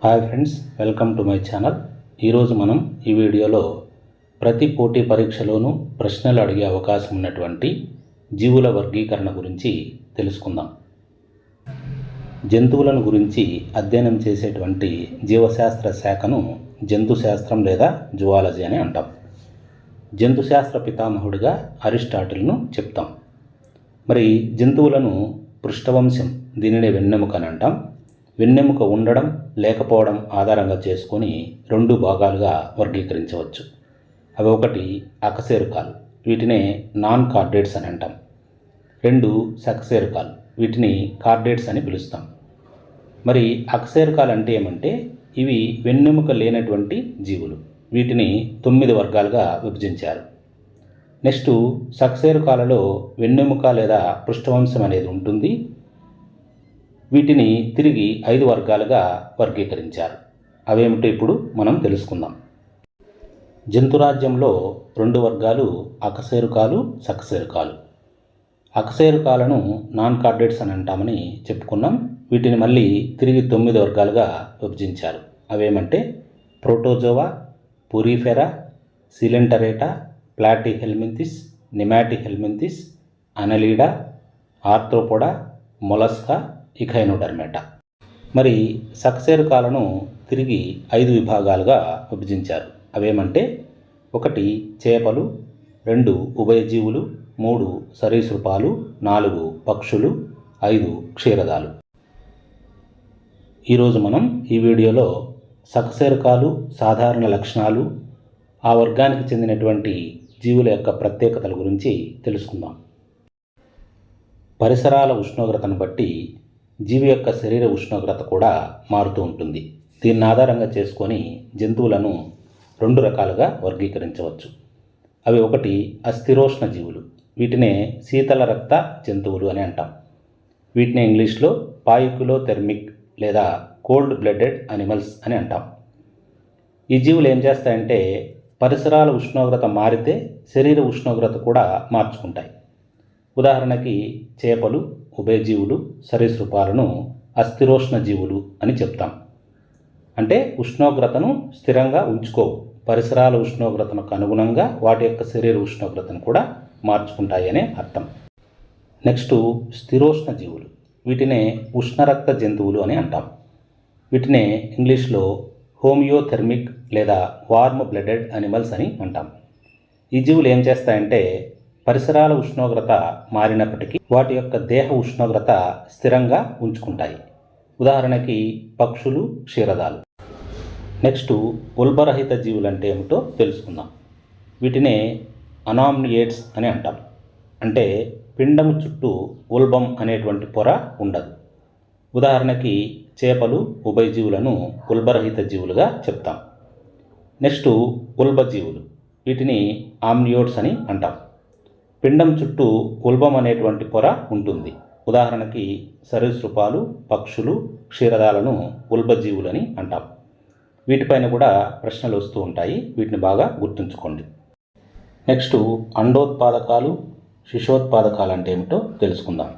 Hi friends, welcome to my channel. ఈరోజు మనం ఈ వీడియోలో ప్రతి పోటీ పరీక్షలోనూ ప్రశ్నలు అడిగే అవకాశం ఉన్నటువంటి జీవుల వర్గీకరణ గురించి తెలుసుకుందాం. జంతువులను గురించి అధ్యయనం చేసేటువంటి జీవశాస్త్ర శాఖను జంతుశాస్త్రం లేదా జువాలజీ అని అంటాం. జంతుశాస్త్ర పితామహుడిగా అరిస్టాటిల్ను చెప్తాం. మరి జంతువులను పృష్ఠవంశం, దీనినే వెన్నెముక అని అంటాం. వెన్నెముక ఉండడం లేకపోవడం ఆధారంగా చేసుకొని రెండు భాగాలుగా వర్గీకరించవచ్చు. అవి ఒకటి అకశేరుకాలు, వీటినే నాన్ కార్డేట్స్ అని అంటాం. రెండు సకశేరుకాలు, వీటిని కార్డేట్స్ అని పిలుస్తాం. మరి అకశేరుకాలు అంటే ఏమంటే ఇవి వెన్నెముక లేనటువంటి జీవులు. వీటిని 9 వర్గాలుగా విభజించారు. నెక్స్ట్ సకశేరుకాలలో వెన్నెముక లేదా పృష్ఠవంశం అనేది ఉంటుంది. వీటిని తిరిగి 5 వర్గాలుగా వర్గీకరించారు. అవేమిటో ఇప్పుడు మనం తెలుసుకుందాం. జంతురాజ్యంలో 2 వర్గాలు అకశేరుకాలు, సకశేరుకాలు. అకశేరుకాలను నాన్ కార్డేట్స్ అని అంటామని చెప్పుకున్నాం. వీటిని మళ్ళీ తిరిగి 9 వర్గాలుగా విభజించారు. అవేమంటే ప్రోటోజోవా, పురిఫెరా, సిలెంటరేటా, ప్లాటిహెల్మింథిస్, నిమాటిహెల్మింథిస్, అనలీడా, ఆర్థ్రోపోడా, మొలస్కా, ఇఖైనోడర్మేటా. మరి సకశేరుకాలను తిరిగి 5 విభాగాలుగా విభజించారు. అవేమంటే 1 చేపలు, 2 ఉభయజీవులు, 3 సరీసృపాలు, 4 పక్షులు, 5 క్షీరదాలు. ఈరోజు మనం ఈ వీడియోలో సకశేరుకాలు సాధారణ లక్షణాలు, ఆ వర్గానికి చెందినటువంటి జీవుల యొక్క ప్రత్యేకతల గురించి తెలుసుకుందాం. పరిసరాల ఉష్ణోగ్రతను బట్టి జీవి యొక్క శరీర ఉష్ణోగ్రత కూడా మారుతూ ఉంటుంది. దీన్ని ఆధారంగా చేసుకొని జంతువులను 2 రకాలుగా వర్గీకరించవచ్చు. అవి 1 అస్థిరోష్ణ జీవులు, వీటినే శీతల రక్త జంతువులు అని అంటాం. వీటిని ఇంగ్లీష్లో పాయిక్యులోథెర్మిక్ లేదా కోల్డ్ బ్లడెడ్ అనిమల్స్ అని అంటాం. ఈ జీవులు ఏం చేస్తాయంటే పరిసరాల ఉష్ణోగ్రత మారితే శరీర ఉష్ణోగ్రత కూడా మార్చుకుంటాయి. ఉదాహరణకి చేపలు, ఉభయజీవులు, సరీసృపాలను అస్థిరోష్ణ జీవులు అని చెప్తాం. అంటే ఉష్ణోగ్రతను స్థిరంగా ఉంచుకోవు, పరిసరాల ఉష్ణోగ్రతకు అనుగుణంగా వాటి యొక్క శరీర ఉష్ణోగ్రతను కూడా మార్చుకుంటాయి అనే అర్థం. నెక్స్ట్ స్థిరోష్ణ జీవులు, వీటినే ఉష్ణరక్త జంతువులు అని అంటాం. వీటినే ఇంగ్లీష్లో హోమియోథెర్మిక్ లేదా వార్మ్ బ్లడెడ్ అనిమల్స్ అని అంటాం. ఈ జీవులు ఏం చేస్తాయంటే పరిసరాల ఉష్ణోగ్రత మారినప్పటికీ వాటి యొక్క దేహ ఉష్ణోగ్రత స్థిరంగా ఉంచుకుంటాయి. ఉదాహరణకి పక్షులు, క్షీరదాలు. నెక్స్ట్ ఉల్బరహిత జీవులు అంటే ఏమిటో తెలుసుకుందాం. వీటినే అనామ్నియేట్స్ అని అంటాం. అంటే పిండము చుట్టూ ఉల్బం అనేటువంటి పొర ఉండదు. ఉదాహరణకి చేపలు, ఉభయజీవులను ఉల్బరహిత జీవులుగా చెప్తాం. నెక్స్ట్ ఉల్బజీవులు, వీటిని ఆమ్నియోట్స్ అని అంటాం. పిండం చుట్టూ ఉల్బం అనేటువంటి పొర ఉంటుంది. ఉదాహరణకి సరీసృపాలు, పక్షులు, క్షీరదాలను ఉల్బజీవులని అంటాం. వీటిపైన కూడా ప్రశ్నలు వస్తూ ఉంటాయి, వీటిని బాగా గుర్తుంచుకోండి. నెక్స్ట్ అండోత్పాదకాలు, శిశోత్పాదకాలు అంటే ఏమిటో తెలుసుకుందాం.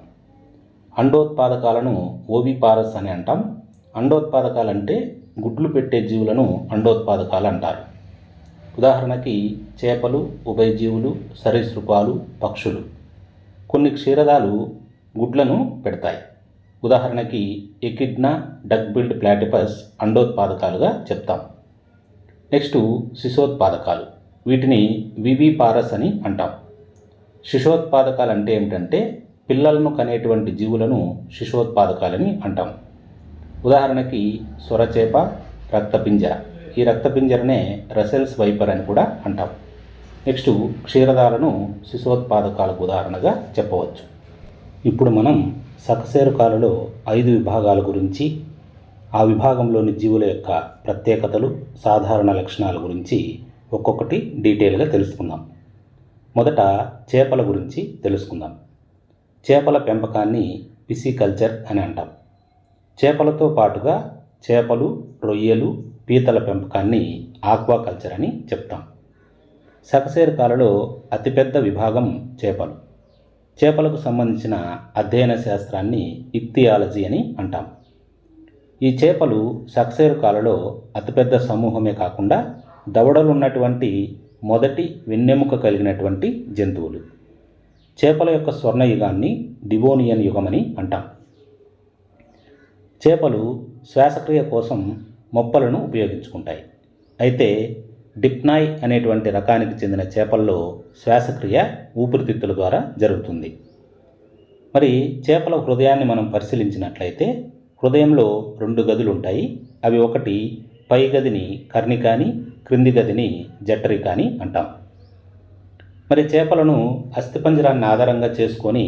అండోత్పాదకాలను ఓవిపారస్ అని అంటాం. అండోత్పాదకాలంటే గుడ్లు పెట్టే జీవులను అండోత్పాదకాలు అంటారు. ఉదాహరణకి చేపలు, ఉభయజీవులు, సరీసృపాలు, పక్షులు. కొన్ని క్షీరదాలు గుడ్లను పెడతాయి. ఉదాహరణకి ఎకిడ్నా, డక్ బిల్డ్ ప్లాటిపస్ అండోత్పాదకాలుగా చెప్తాం. నెక్స్ట్ శిశోత్పాదకాలు, వీటిని వివిపారస్ అని అంటాం. శిశోత్పాదకాలు అంటే ఏమిటంటే పిల్లలను కనేటువంటి జీవులను శిశోత్పాదకాలని అంటాం. ఉదాహరణకి సొరచేప, రక్తపింజర. ఈ రక్తపింజరనే రసెల్స్ వైపర్ అని కూడా అంటాం. నెక్స్ట్ క్షీరదాలను శిశోత్పాదకాలకు ఉదాహరణగా చెప్పవచ్చు. ఇప్పుడు మనం సకశేరుకాలలో 5 విభాగాల గురించి, ఆ విభాగంలోని జీవుల యొక్క ప్రత్యేకతలు, సాధారణ లక్షణాల గురించి ఒక్కొక్కటి డీటెయిల్గా తెలుసుకుందాం. మొదట చేపల గురించి తెలుసుకుందాం. చేపల పెంపకాన్ని పిసికల్చర్ అని అంటాం. చేపలతో పాటుగా చేపలు, రొయ్యలు, పీతల పెంపకాన్ని ఆక్వాకల్చర్ అని చెప్తాం. సకశేరుకాలలో అతిపెద్ద విభాగం చేపలు. చేపలకు సంబంధించిన అధ్యయన శాస్త్రాన్ని ఇక్తియాలజీ అని అంటాం. ఈ చేపలు సకశేరుకాలలో అతిపెద్ద సమూహమే కాకుండా దవడలున్నటువంటి మొదటి వెన్నెముక కలిగినటువంటి జంతువులు. చేపల యొక్క స్వర్ణయుగాన్ని డివోనియన్ యుగమని అంటాం. చేపలు శ్వాసక్రియ కోసం మొప్పలను ఉపయోగించుకుంటాయి. అయితే డిప్నాయ్ అనేటువంటి రకానికి చెందిన చేపల్లో శ్వాసక్రియ ఊపిరితిత్తుల ద్వారా జరుగుతుంది. మరి చేపల హృదయాన్ని మనం పరిశీలించినట్లయితే హృదయంలో 2 గదులు ఉంటాయి. అవి ఒకటి పై గదిని కర్ణిక అని, క్రింది గదిని జఠరిక అని అంటాం. మరి చేపలను అస్థిపంజరాన్ని ఆధారంగా చేసుకొని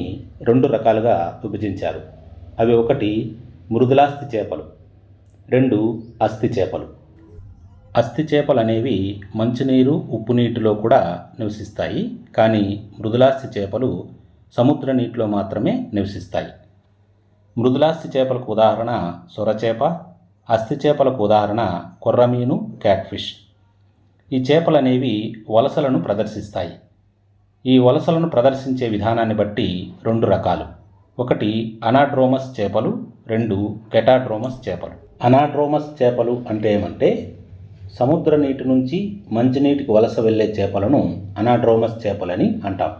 2 రకాలుగా విభజించారు. అవి ఒకటి మృదులాస్థి చేపలు, 2 అస్థి చేపలు. అస్థి చేపలు అనేవి మంచినీరు, ఉప్పు నీటిలో కూడా నివసిస్తాయి. కానీ మృదులాస్థి చేపలు సముద్ర నీటిలో మాత్రమే నివసిస్తాయి. మృదులాస్థి చేపలకు ఉదాహరణ సొరచేప, అస్థి చేపలకు ఉదాహరణ కొర్రమీను, క్యాట్ఫిష్. ఈ చేపలు అనేవి వలసలను ప్రదర్శిస్తాయి. ఈ వలసలను ప్రదర్శించే విధానాన్ని బట్టి 2 రకాలు. ఒకటి అనాడ్రోమస్ చేపలు, 2 కెటాడ్రోమస్ చేపలు. అనాడ్రోమస్ చేపలు అంటే ఏమంటే సముద్ర నీటి నుంచి మంచినీటికి వలస వెళ్ళే చేపలను అనాడ్రోమస్ చేపలని అంటాం.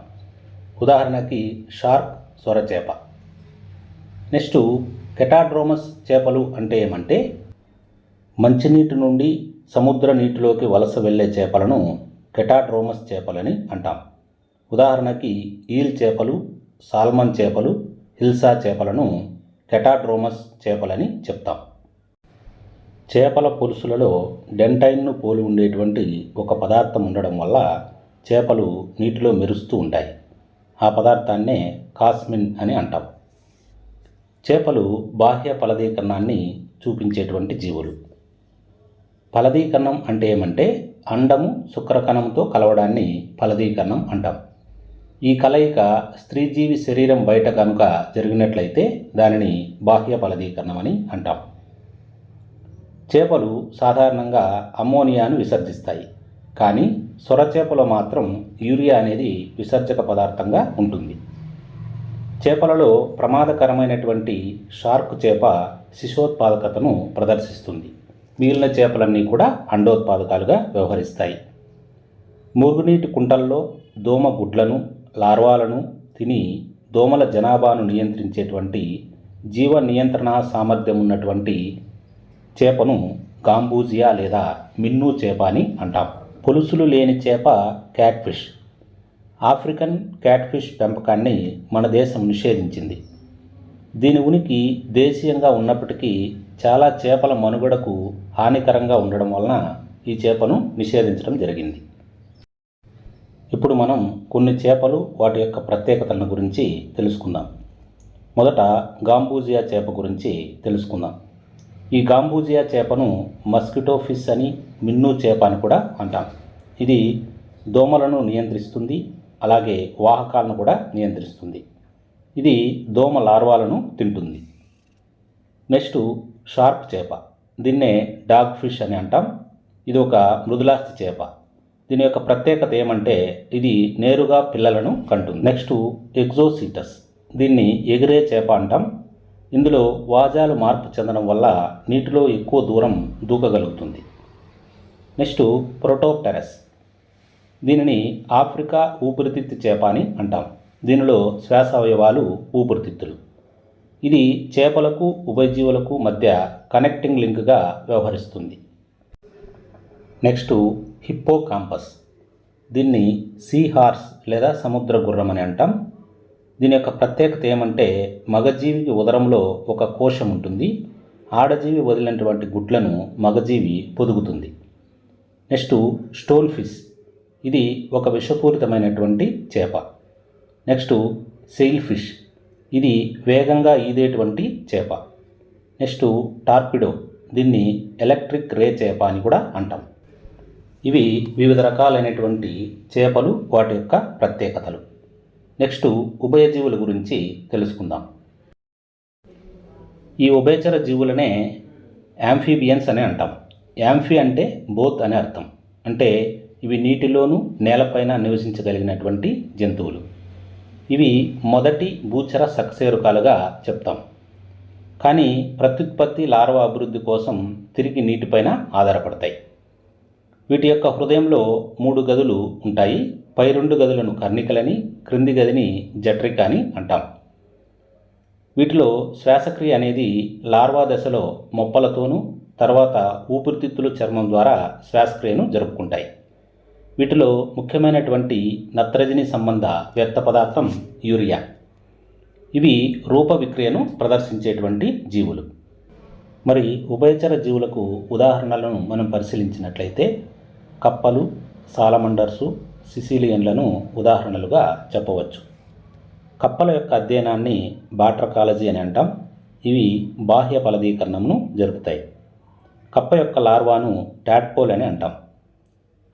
ఉదాహరణకి షార్క్, సొరచేప. నెక్స్ట్ కెటాడ్రోమస్ చేపలు అంటే ఏమంటే మంచినీటి నుండి సముద్ర నీటిలోకి వలస వెళ్ళే చేపలను కెటాడ్రోమస్ చేపలని అంటాం. ఉదాహరణకి ఈల్ చేపలు, సాల్మన్ చేపలు, హిల్సా చేపలను కెటాడ్రోమస్ చేపలని చెప్తాం. చేపల పులుసులలో డెంటైన్ను పోలి ఉండేటువంటి ఒక పదార్థం ఉండడం వల్ల చేపలు నీటిలో మెరుస్తూ ఉంటాయి. ఆ పదార్థాన్నే కాస్మిన్ అని అంటాం. చేపలు బాహ్య ఫలదీకరణాన్ని చూపించేటువంటి జీవులు. ఫలదీకరణం అంటే ఏమంటే అండము శుక్రకణంతో కలవడాన్ని ఫలదీకరణం అంటాం. ఈ కలయిక స్త్రీజీవి శరీరం బయట కనుక జరిగినట్లయితే దానిని బాహ్య ఫలదీకరణం అని అంటాం. చేపలు సాధారణంగా అమ్మోనియాను విసర్జిస్తాయి. కానీ సొరచేపలో మాత్రం యూరియా అనేది విసర్జక పదార్థంగా ఉంటుంది. చేపలలో ప్రమాదకరమైనటువంటి షార్క్ చేప శిశోత్పాదకతను ప్రదర్శిస్తుంది. మిగిలిన చేపలన్నీ కూడా అండోత్పాదకాలుగా వ్యవహరిస్తాయి. మురుగునీటి కుంటల్లో దోమ గుడ్లను, లార్వాలను తిని దోమల జనాభాను నియంత్రించేటువంటి జీవ నియంత్రణ సామర్థ్యం ఉన్నటువంటి చేపను గాంబూజియా లేదా మిన్ను చేప అని అంటాం. పులుసులు లేని చేప క్యాట్ఫిష్. ఆఫ్రికన్ క్యాట్ఫిష్ పెంపకాన్ని మన దేశం నిషేధించింది. దీని ఉనికి దేశీయంగా ఉన్నప్పటికీ చాలా చేపల మనుగడకు హానికరంగా ఉండడం వలన ఈ చేపను నిషేధించడం జరిగింది. ఇప్పుడు మనం కొన్ని చేపలు వాటి యొక్క ప్రత్యేకతలను గురించి తెలుసుకుందాం. మొదట గాంబూజియా చేప గురించి తెలుసుకుందాం. ఈ గాంబూజియా చేపను మస్కిటో ఫిష్ అని, మిన్ను చేప అని కూడా అంటాం. ఇది దోమలను నియంత్రిస్తుంది, అలాగే వాహకాలను కూడా నియంత్రిస్తుంది. ఇది దోమ లార్వాలను తింటుంది. నెక్స్ట్ షార్క్ చేప. దీన్నే డాగ్ ఫిష్ అని అంటాం. ఇది ఒక మృదులాస్థి చేప. దీని యొక్క ప్రత్యేకత ఏమంటే ఇది నేరుగా పిల్లలను కంటుంది. నెక్స్ట్ ఎగ్జోసీటస్. దీన్ని ఎగిరే చేప అంటాం. ఇందులో వాజాలు మార్పు చెందడం వల్ల నీటిలో ఎక్కువ దూరం దూకగలుగుతుంది. నెక్స్ట్ ప్రోటోప్టెరస్. దీనిని ఆఫ్రికా ఊపిరితిత్తు చేప అని అంటాం. దీనిలో శ్వాసావయవాలు ఊపిరితిత్తులు. ఇది చేపలకు ఉభయజీవులకు మధ్య కనెక్టింగ్ లింక్గా వ్యవహరిస్తుంది. Next hippocampus. దీన్ని సీ హార్స్ లేదా సముద్ర గుర్రం అని అంటాం. దీని యొక్క ప్రత్యేకత ఏమంటే మగజీవికి ఉదరంలో ఒక కోశం ఉంటుంది. ఆడజీవి వదిలినటువంటి గుడ్లను మగజీవి పొదుగుతుంది. Next stone fish. ఇది ఒక విషపూరితమైనటువంటి చేప. Next sail fish. ఇది వేగంగా ఈదేటువంటి చేప. Next torpedo. దీన్ని ఎలక్ట్రిక్ రే చేప అని కూడా అంటాం. ఇవి వివిధ రకాలైనటువంటి చేపలు, వాటి యొక్క ప్రత్యేకతలు. నెక్స్ట్ ఉభయజీవుల గురించి తెలుసుకుందాం. ఈ ఉభయచర జీవులనే యాంఫీబియన్స్ అని అంటాం. యాంఫీ అంటే బోత్ అనే అర్థం. అంటే ఇవి నీటిలోనూ నేలపైన నివసించగలిగినటువంటి జంతువులు. ఇవి మొదటి భూచర సకశేరుకాలుగా చెప్తాం. కానీ ప్రత్యుత్పత్తి లార్వా అభివృద్ధి కోసం తిరిగి నీటిపైన ఆధారపడతాయి. వీటి యొక్క హృదయంలో 3 గదులు ఉంటాయి. పై 2 గదులను కర్ణికలని, క్రింది గదిని జఠరిక అని అంటాం. వీటిలో శ్వాసక్రియ అనేది లార్వా దశలో మొప్పలతోనూ తర్వాత ఊపిరితిత్తులు చర్మం ద్వారా శ్వాసక్రియను జరుపుకుంటాయి. వీటిలో ముఖ్యమైనటువంటి నత్రజని సంబంధ వ్యర్థ పదార్థం యూరియా. ఇవి రూప విక్రియను ప్రదర్శించేటువంటి జీవులు. మరి ఉభయచర జీవులకు ఉదాహరణలను మనం పరిశీలించినట్లయితే కప్పలు, సాలమండర్సు, సిసిలియన్లను ఉదాహరణలుగా చెప్పవచ్చు. కప్పల యొక్క అధ్యయనాన్ని బాట్రకాలజీ అని అంటాం. ఇవి బాహ్య ఫలదీకరణమును జరుపుతాయి. కప్ప యొక్క లార్వాను టాడ్పోల్ అని అంటాం.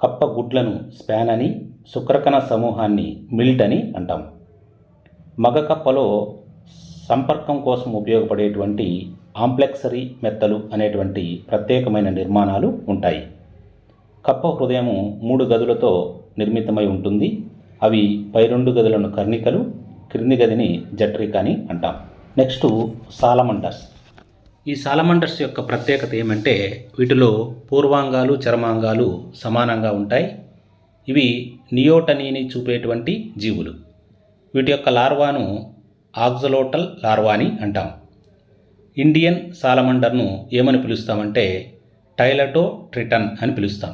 కప్ప గుడ్లను స్పాన్ అని, శుక్రకణ సమూహాన్ని మిల్ట్ అని అంటాం. మగ కప్పలో సంపర్కం కోసం ఉపయోగపడేటువంటి ఆంప్లెక్సరీ మెత్తలు అనేటువంటి ప్రత్యేకమైన నిర్మాణాలు ఉంటాయి. కప్ప హృదయము 3 గదులతో నిర్మితమై ఉంటుంది. అవి పై 2 గదులను కర్ణికలు, క్రింది గదిని జఠరిక అని అంటాం. నెక్స్ట్ సాలమండర్స్. ఈ సాలమండర్స్ యొక్క ప్రత్యేకత ఏమంటే వీటిలో పూర్వాంగాలు, చర్మాంగాలు సమానంగా ఉంటాయి. ఇవి నియోటనీని చూపేటువంటి జీవులు. వీటి యొక్క లార్వాను ఆక్సలోటల్ లార్వా అని అంటాం. ఇండియన్ సాలమండర్ను ఏమని పిలుస్తామంటే టైలటో ట్రిటన్ అని పిలుస్తాం.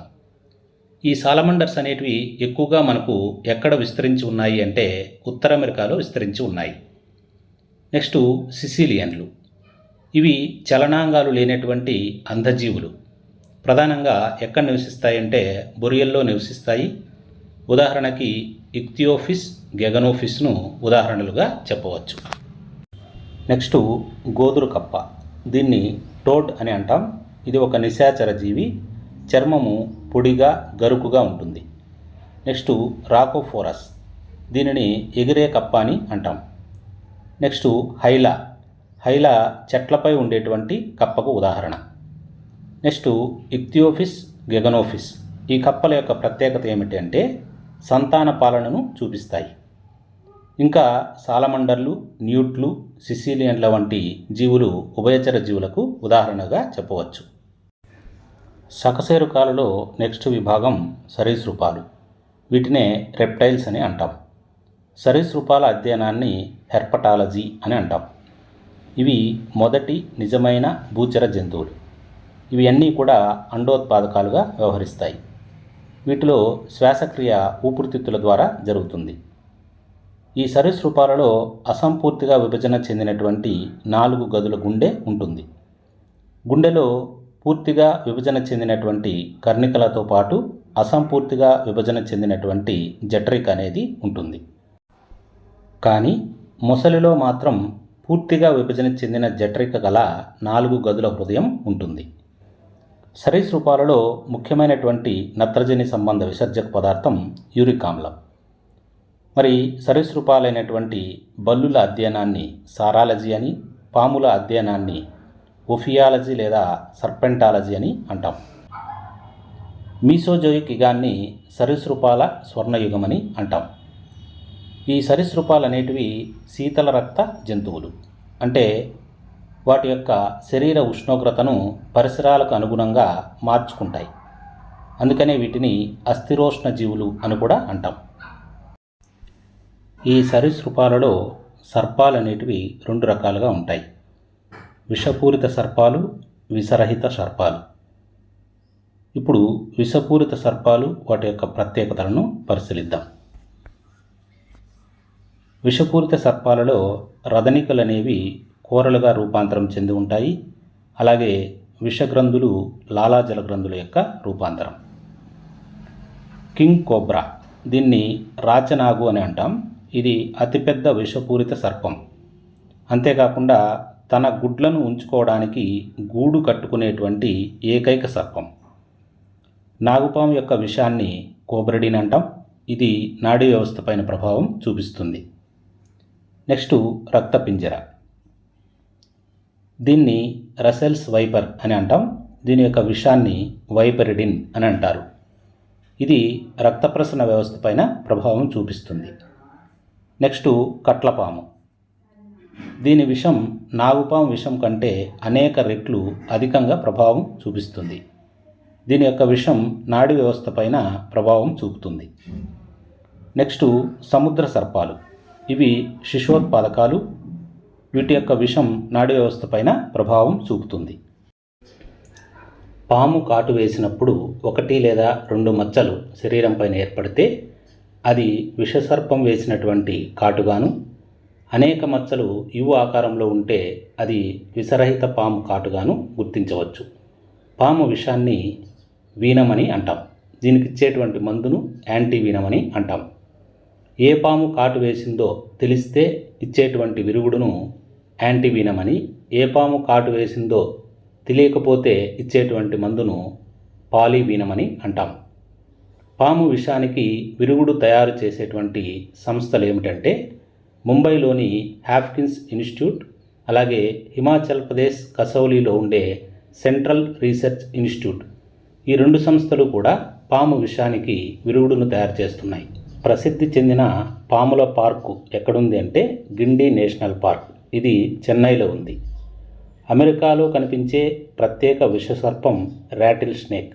ఈ సాలమండర్స్ అనేటివి ఎక్కువగా మనకు ఎక్కడ విస్తరించి ఉన్నాయి అంటే ఉత్తర అమెరికాలో విస్తరించి ఉన్నాయి. నెక్స్ట్ సిసిలియన్లు. ఇవి చలనాంగాలు లేనటువంటి అంధజీవులు. ప్రధానంగా ఎక్కడ నివసిస్తాయంటే బొరియల్లో నివసిస్తాయి. ఉదాహరణకి ఇక్థియోఫిస్, గెగనోఫిస్ను ఉదాహరణలుగా చెప్పవచ్చు. నెక్స్ట్ గోదురు కప్ప. దీన్ని టోడ్ అని అంటాం. ఇది ఒక నిశాచర జీవి. చర్మము పొడిగా గరుకుగా ఉంటుంది. నెక్స్ట్ రాకోఫోరస్. దీనిని ఎగిరే కప్ప అని అంటాం. నెక్స్ట్ హైలా. హైలా చెట్లపై ఉండేటువంటి కప్పకు ఉదాహరణ. నెక్స్ట్ ఇక్థియోఫిస్, గెగనోఫిస్. ఈ కప్పల యొక్క ప్రత్యేకత ఏమిటి అంటే సంతాన పాలనను చూపిస్తాయి. ఇంకా సాలమండర్లు, న్యూట్లు, సిసిలియన్ల వంటి జీవులు ఉభయచర జీవులకు ఉదాహరణగా చెప్పవచ్చు. సకశేరుకాలలో నెక్స్ట్ విభాగం సరీసృపాలు. వీటినే రెప్టైల్స్ అని అంటాం. సరీసృపాల అధ్యయనాన్ని హెర్పటాలజీ అని అంటాం. ఇవి మొదటి నిజమైన భూచర జంతువులు. ఇవి అన్నీ కూడా అండోత్పాదకాలుగా వ్యవహరిస్తాయి. వీటిలో శ్వాసక్రియ ఊపిరితిత్తుల ద్వారా జరుగుతుంది. ఈ సరీసృపాలలో అసంపూర్తిగా విభజన చెందినటువంటి 4 గదుల గుండె ఉంటుంది. గుండెలో పూర్తిగా విభజన చెందినటువంటి కర్ణికలతో పాటు అసంపూర్తిగా విభజన చెందినటువంటి జఠరిక అనేది ఉంటుంది. కానీ మొసలిలో మాత్రం పూర్తిగా విభజన చెందిన జఠరిక గల 4 గదుల హృదయం ఉంటుంది. సరీసృపాలలో ముఖ్యమైనటువంటి నత్రజని సంబంధ విసర్జక పదార్థం యూరిక్ ఆమ్లం. మరి సరీసృపాలైనటువంటి బల్లుల అధ్యయనాన్ని సారాలజీ అని, పాముల అధ్యయనాన్ని ఒఫియాలజీ లేదా సర్పెంటాలజీ అని అంటాం. మీసోజోయిక్ యుగాన్ని సరీసృపాల స్వర్ణయుగం అని అంటాం. ఈ సరీసృపాలు అనేటివి శీతల రక్త జంతువులు. అంటే వాటి యొక్క శరీర ఉష్ణోగ్రతను పరిసరాలకు అనుగుణంగా మార్చుకుంటాయి. అందుకనే వీటిని అస్థిరోష్ణ జీవులు అని కూడా అంటాం. ఈ సరీసృపాలలో సర్పాలు అనేటివి 2 రకాలుగా ఉంటాయి. విషపూరిత సర్పాలు, విషరహిత సర్పాలు. ఇప్పుడు విషపూరిత సర్పాలు వాటి యొక్క ప్రత్యేకతలను పరిశీలిద్దాం. విషపూరిత సర్పాలలో రదనికలు అనేవి కూరలుగా రూపాంతరం చెంది ఉంటాయి. అలాగే విషగ్రంథులు లాలాజల గ్రంథుల యొక్క రూపాంతరం. King cobra. దీన్ని రాచనాగు అని అంటాం. ఇది అతిపెద్ద విషపూరిత సర్పం. అంతేకాకుండా తన గుడ్లను ఉంచుకోవడానికి గూడు కట్టుకునేటువంటి ఏకైక సర్పం. నాగుపాము యొక్క విషాన్ని కోబ్రడిన్ అంటాం. ఇది నాడీ వ్యవస్థ పైన ప్రభావం చూపిస్తుంది. నెక్స్ట్ రక్తపింజర. దీన్ని రసెల్స్ వైపర్ అని అంటాం. దీని యొక్క విషాన్ని వైపరిడిన్ అని అంటారు. ఇది రక్త ప్రసరణ వ్యవస్థ పైన ప్రభావం చూపిస్తుంది. నెక్స్ట్ కట్లపాము. దీని విషం నాగుపాము విషం కంటే అనేక రెట్లు అధికంగా ప్రభావం చూపిస్తుంది. దీని యొక్క విషం నాడీ వ్యవస్థ పైన ప్రభావం చూపుతుంది. నెక్స్ట్ సముద్ర సర్పాలు. ఇవి శిశోత్పాదకాలు. వీటి యొక్క విషం నాడీ వ్యవస్థ పైన ప్రభావం చూపుతుంది. పాము కాటు వేసినప్పుడు 1 లేదా 2 మచ్చలు శరీరం పైన ఏర్పడితే అది విషసర్పం వేసినటువంటి కాటుగాను, అనేక మచ్చలు యు ఆకారంలో ఉంటే అది విషరహిత పాము కాటుగాను గుర్తించవచ్చు. పాము విషాన్ని వీనమని అంటాం. దీనికి ఇచ్చేటువంటి మందును యాంటీవీనం అని అంటాం. ఏ పాము కాటు వేసిందో తెలిస్తే ఇచ్చేటువంటి విరుగుడును యాంటీవీనం అని, ఏ పాము కాటు వేసిందో తెలియకపోతే ఇచ్చేటువంటి మందును పాలీవీనం అని అంటాం. పాము విషానికి విరుగుడు తయారు చేసేటువంటి సంస్థలు ఏమిటంటే ముంబైలోని హాప్కిన్స్ ఇన్స్టిట్యూట్, అలాగే హిమాచల్ ప్రదేశ్ కసౌలీలో ఉండే సెంట్రల్ రీసెర్చ్ ఇన్స్టిట్యూట్. ఈ 2 సంస్థలు కూడా పాము విషానికి విరుగుడును తయారు చేస్తున్నాయి. ప్రసిద్ధి చెందిన పాముల పార్కు ఎక్కడుంది అంటే గిండి నేషనల్ పార్క్. ఇది చెన్నైలో ఉంది. అమెరికాలో కనిపించే ప్రత్యేక విషసర్పం ర్యాటిల్ స్నేక్.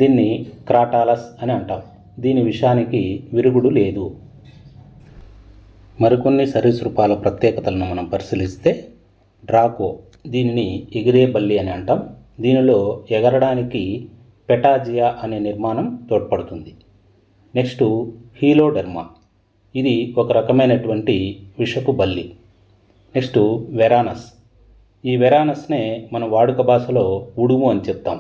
దీన్ని క్రాటాలస్ అని అంటాం. దీని విషానికి విరుగుడు లేదు. మరికొన్ని సరీసృపాల ప్రత్యేకతలను మనం పరిశీలిస్తే డ్రాకో. దీనిని ఎగిరే బల్లి అని అంటాం. దీనిలో ఎగరడానికి పెటాజియా అనే నిర్మాణం తోడ్పడుతుంది. నెక్స్ట్ హీలోడెర్మా. ఇది ఒక రకమైనటువంటి విషపు బల్లి. నెక్స్ట్ వెరానస్. ఈ వెరానస్నే మన వాడుక భాషలో ఉడుము అని చెప్తాం.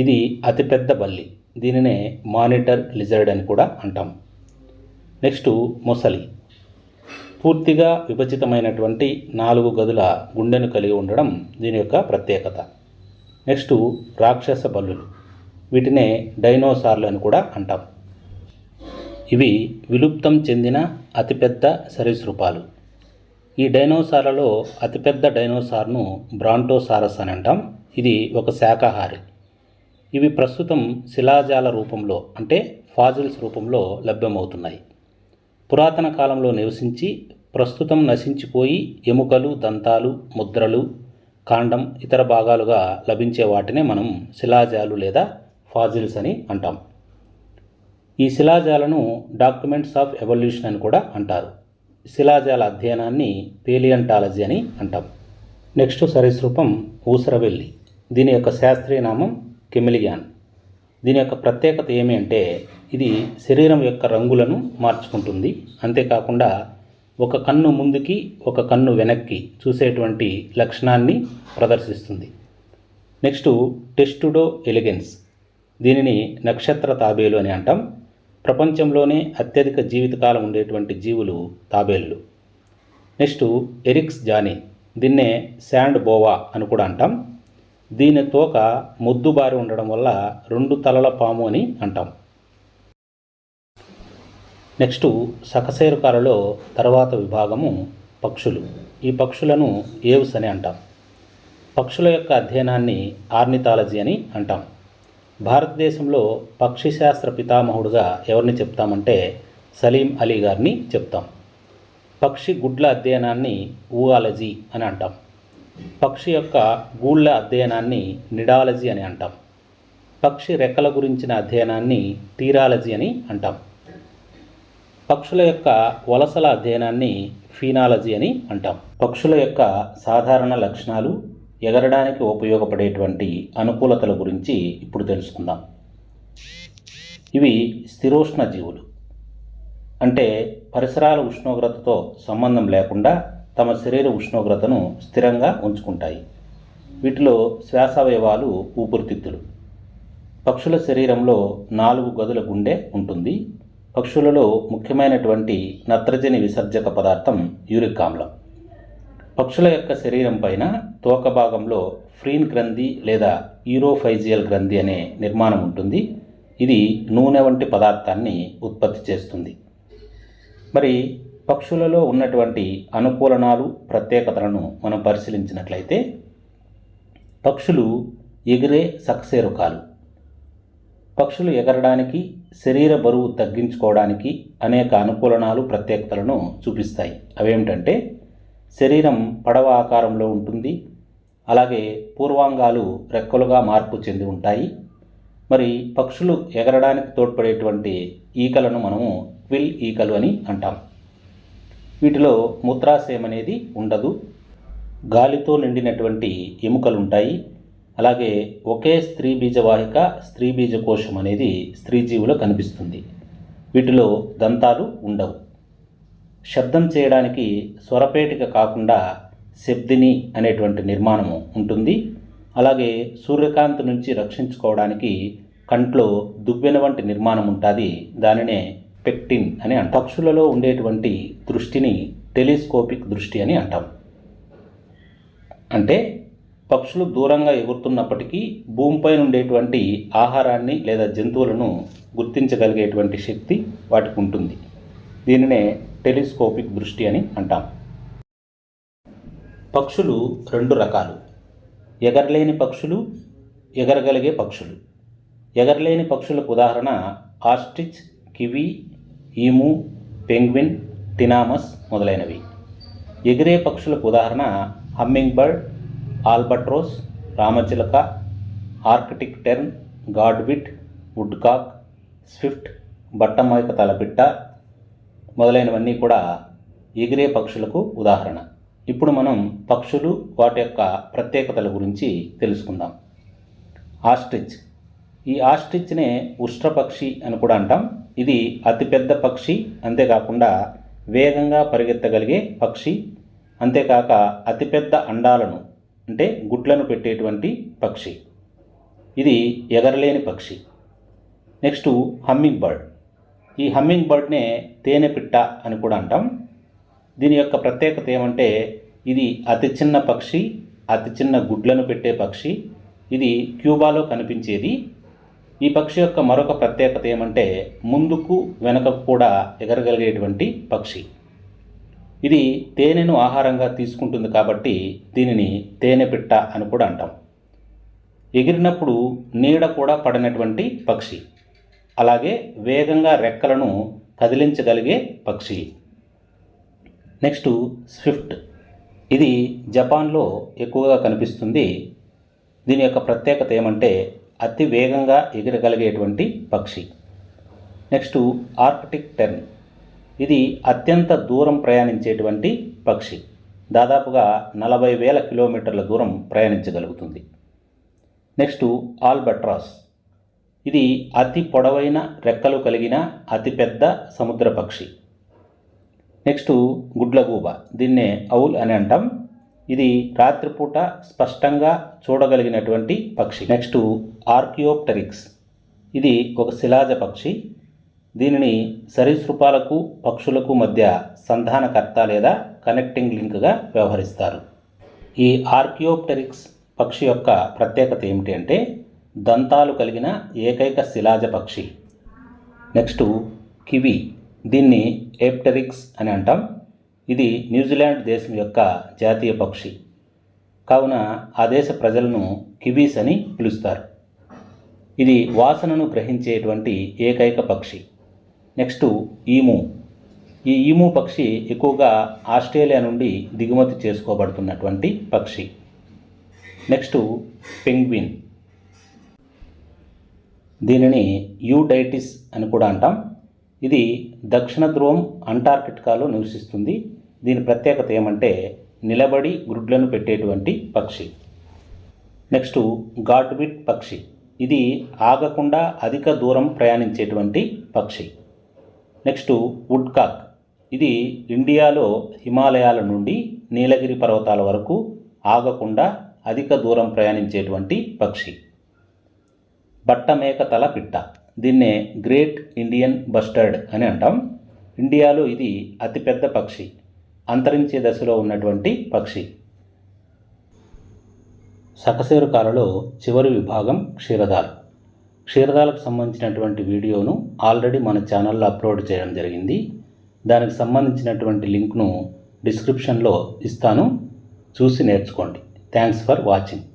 ఇది అతిపెద్ద బల్లి. దీనినే మానిటర్ లిజర్డ్ అని కూడా అంటాం. నెక్స్ట్ మొసలి. పూర్తిగా విభజితమైనటువంటి 4 గదుల గుండెను కలిగి ఉండడం దీని యొక్క ప్రత్యేకత. నెక్స్ట్ రాక్షస బల్లులు. వీటినే డైనోసార్లు అని కూడా అంటాం. ఇవి విలుప్తం చెందిన అతిపెద్ద సరీసృపాలు. ఈ డైనోసార్లలో అతిపెద్ద డైనోసార్ను బ్రాంటోసారస్ అని అంటాం. ఇది ఒక శాకాహారి. ఇవి ప్రస్తుతం శిలాజాల రూపంలో అంటే ఫాజిల్స్ రూపంలో లభ్యమవుతున్నాయి. పురాతన కాలంలో నివసించి ప్రస్తుతం నశించిపోయి ఎముకలు, దంతాలు, ముద్రలు, కాండం, ఇతర భాగాలుగా లభించే వాటినే మనం శిలాజాలు లేదా ఫాజిల్స్ అని అంటాం. ఈ శిలాజాలను డాక్యుమెంట్స్ ఆఫ్ ఎవల్యూషన్ అని కూడా అంటారు. శిలాజాల అధ్యయనాన్ని పేలియంటాలజీ అని అంటాం. నెక్స్ట్ సరీసృపం ఊసరవెల్లి. దీని యొక్క శాస్త్రీయ నామం కెమిలియాన్. దీని యొక్క ప్రత్యేకత ఏమి అంటే ఇది శరీరం యొక్క రంగులను మార్చుకుంటుంది. అంతేకాకుండా ఒక కన్ను ముందుకి ఒక కన్ను వెనక్కి చూసేటువంటి లక్షణాన్ని ప్రదర్శిస్తుంది. Next టెస్టుడో elegance. దీనిని నక్షత్ర తాబేలు అని అంటాం. ప్రపంచంలోనే అత్యధిక జీవితకాలం ఉండేటువంటి జీవులు తాబేళ్ళు. Next Eryx johnii. దీన్నే శాండ్ బోవా అని కూడా అంటాం. దీని తోక మొద్దుబారి ఉండడం వల్ల 2 తలల పాము అని అంటాం. నెక్స్ట్ సకశేరుకాలలో తర్వాత విభాగము పక్షులు. ఈ పక్షులను ఏవ్స్ అని అంటాం. పక్షుల యొక్క అధ్యయనాన్ని ఆర్నిథాలజీ అని అంటాం. భారతదేశంలో పక్షి శాస్త్ర పితామహుడుగా ఎవరిని చెప్తామంటే సలీం అలీ గారిని చెప్తాం. పక్షి గుడ్ల అధ్యయనాన్ని ఊఆలజీ అని అంటాం. పక్షి యొక్క గూళ్ళ అధ్యయనాన్ని నిడాలజీ అని అంటాం. పక్షి రెక్కల గురించిన అధ్యయనాన్ని టీరాలజీ అని అంటాం. పక్షుల యొక్క వలసల అధ్యయనాన్ని ఫీనాలజీ అని అంటాం. పక్షుల యొక్క సాధారణ లక్షణాలు, ఎగరడానికి ఉపయోగపడేటువంటి అనుకూలతల గురించి ఇప్పుడు తెలుసుకుందాం. ఇవి స్థిరోష్ణ జీవులు. అంటే పరిసరాల ఉష్ణోగ్రతతో సంబంధం లేకుండా తమ శరీర ఉష్ణోగ్రతను స్థిరంగా ఉంచుకుంటాయి. వీటిలో శ్వాసావయవాలు ఊపిరితిత్తులు. పక్షుల శరీరంలో 4 గదుల గుండె ఉంటుంది. పక్షులలో ముఖ్యమైనటువంటి నత్రజని విసర్జక పదార్థం యూరిక్ ఆమ్లం. పక్షుల యొక్క శరీరం పైన తోక భాగంలో ఫ్రీన్ గ్రంథి లేదా ఈరోఫైజియల్ గ్రంథి అనే నిర్మాణం ఉంటుంది. ఇది నూనె వంటి పదార్థాన్ని ఉత్పత్తి చేస్తుంది. మరి పక్షులలో ఉన్నటువంటి అనుకూలనాలు, ప్రత్యేకతలను మనం పరిశీలించినట్లయితే పక్షులు ఎగిరే సకశేరుకాలు. పక్షులు ఎగరడానికి, శరీర బరువు తగ్గించుకోవడానికి అనేక అనుకూలనాలు, ప్రత్యేకతలను చూపిస్తాయి. అవేమిటంటే శరీరం పడవ ఆకారంలో ఉంటుంది. అలాగే పూర్వాంగాలు రెక్కలుగా మార్పు చెంది ఉంటాయి. మరి పక్షులు ఎగరడానికి తోడ్పడేటువంటి ఈకలను మనము క్విల్ ఈకలు అని అంటాం. వీటిలో మూత్రాశయం అనేది ఉండదు. గాలితో నిండినటువంటి ఎముకలు ఉంటాయి. అలాగే ఒకే స్త్రీ బీజవాహిక స్త్రీ బీజకోశం అనేది స్త్రీ జీవులో కనిపిస్తుంది. వీటిలో దంతాలు ఉండవు. శబ్దం చేయడానికి స్వరపేటిక కాకుండా శబ్దిని అనేటువంటి నిర్మాణము ఉంటుంది. అలాగే సూర్యకాంతి నుంచి రక్షించుకోవడానికి కంట్లో దువ్వెన వంటి నిర్మాణం ఉంటుంది. దానినే పెక్టిన్ అని అంటాం. పక్షులలో ఉండేటువంటి దృష్టిని టెలిస్కోపిక్ దృష్టి అని అంటాం. అంటే పక్షులు దూరంగా ఎగురుతున్నప్పటికీ భూమిపై ఉండేటువంటి ఆహారాన్ని లేదా జంతువులను గుర్తించగలిగేటువంటి శక్తి వాటికి ఉంటుంది. దీనినే టెలిస్కోపిక్ దృష్టి అని అంటాం. పక్షులు రెండు రకాలు: ఎగరలేని పక్షులు, ఎగరగలిగే పక్షులు. ఎగరలేని పక్షులకు ఉదాహరణ ostrich, kiwi, emu, penguin, tinamous మొదలైనవి. ఎగిరే పక్షులకు ఉదాహరణ హమ్మింగ్ బర్డ్, ఆల్బట్రోస్, రామచిలక, arctic tern, godwit, woodcock, swift, బట్టమైక తలపిట్ట మొదలైనవన్నీ కూడా ఎగిరే పక్షులకు ఉదాహరణ. ఇప్పుడు మనం పక్షులు వాటి యొక్క ప్రత్యేకతల గురించి తెలుసుకుందాం. ఆస్ట్రిచ్. ఈ ఆస్ట్రిచ్నే ఉష్ట్రపక్షి అని కూడా అంటాం. ఇది అతిపెద్ద పక్షి, అంతేకాకుండా వేగంగా పరిగెత్తగలిగే పక్షి, అంతేకాక అతిపెద్ద అండాలను అంటే గుడ్లను పెట్టేటువంటి పక్షి. ఇది ఎగరలేని పక్షి. Next humming bird. ఈ హమ్మింగ్ బర్డ్నే తేనెపిట్ట అని కూడా అంటాం. దీని యొక్క ప్రత్యేకత ఏమంటే ఇది అతి చిన్న పక్షి, అతి చిన్న గుడ్లను పెట్టే పక్షి. ఇది క్యూబాలో కనిపించేది. ఈ పక్షి యొక్క మరొక ప్రత్యేకత ఏమంటే ముందుకు వెనకకు కూడా ఎగరగలిగేటువంటి పక్షి. ఇది తేనెను ఆహారంగా తీసుకుంటుంది కాబట్టి దీనిని తేనెపిట్ట అని కూడా అంటాం. ఎగిరినప్పుడు నీడ కూడా పడినటువంటి పక్షి. అలాగే వేగంగా రెక్కలను కదిలించగలిగే పక్షి. Next Swift. ఇది జపాన్లో ఎక్కువగా కనిపిస్తుంది. దీని యొక్క ప్రత్యేకత ఏమంటే అతి వేగంగా ఎగరగలిగేటువంటి పక్షి. Next Arctic tern. ఇది అత్యంత దూరం ప్రయాణించేటువంటి పక్షి. దాదాపుగా 40,000 కిలోమీటర్ల దూరం ప్రయాణించగలుగుతుంది. నెక్స్ట్ ఆల్బట్రాస్. ఇది అతి పొడవైన రెక్కలు కలిగిన అతిపెద్ద సముద్ర పక్షి. నెక్స్ట్ గుడ్లగూబ. దీన్నే ఔల్ అని అంటాం. ఇది రాత్రిపూట స్పష్టంగా చూడగలిగినటువంటి పక్షి. Next archaeopteryx. ఇది ఒక శిలాజ పక్షి. దీనిని సరీసృపాలకు పక్షులకు మధ్య సంధానకర్త లేదా కనెక్టింగ్ లింక్గా వ్యవహరిస్తారు. ఈ ఆర్కియోప్టెరిక్స్ పక్షి యొక్క ప్రత్యేకత ఏమిటి అంటే దంతాలు కలిగిన ఏకైక శిలాజ పక్షి. Next kiwi. దీన్ని ఏప్టెరిక్స్ అని అంటాం. ఇది న్యూజిలాండ్ దేశం యొక్క జాతీయ పక్షి. కావున ఆ దేశ ప్రజలను కివీస్ అని పిలుస్తారు. ఇది వాసనను గ్రహించేటువంటి ఏకైక పక్షి. Next emu. ఈ ఈము పక్షి ఎక్కువగా ఆస్ట్రేలియా నుండి దిగుమతి చేసుకోబడుతున్నటువంటి పక్షి. Next penguin. దీనిని యూడైటిస్ అని కూడా అంటాం. ఇది దక్షిణ ధ్రువం అంటార్కిటికాలో నివసిస్తుంది. దీని ప్రత్యేకత ఏమంటే నిలబడి గుడ్లను పెట్టేటువంటి పక్షి. నెక్స్ట్ గాడ్విట్ పక్షి. ఇది ఆగకుండా అధిక దూరం ప్రయాణించేటువంటి పక్షి. నెక్స్ట్ వుడ్కాక్. ఇది ఇండియాలో హిమాలయాల నుండి నీలగిరి పర్వతాల వరకు ఆగకుండా అధిక దూరం ప్రయాణించేటువంటి పక్షి. బట్టమేక తల పిట్ట. దీన్నే గ్రేట్ ఇండియన్ బస్టర్డ్ అని అంటాం. ఇండియాలో ఇది అతిపెద్ద పక్షి, అంతరించే దశలో ఉన్నటువంటి పక్షి. సకశేరుకాలలో చివరి విభాగం క్షీరదాలు. క్షీరదాలకు సంబంధించినటువంటి వీడియోను ఆల్రెడీ మన ఛానల్లో అప్లోడ్ చేయడం జరిగింది. దానికి సంబంధించినటువంటి లింక్ను డిస్క్రిప్షన్లో ఇస్తాను, చూసి నేర్చుకోండి. Thanks for watching.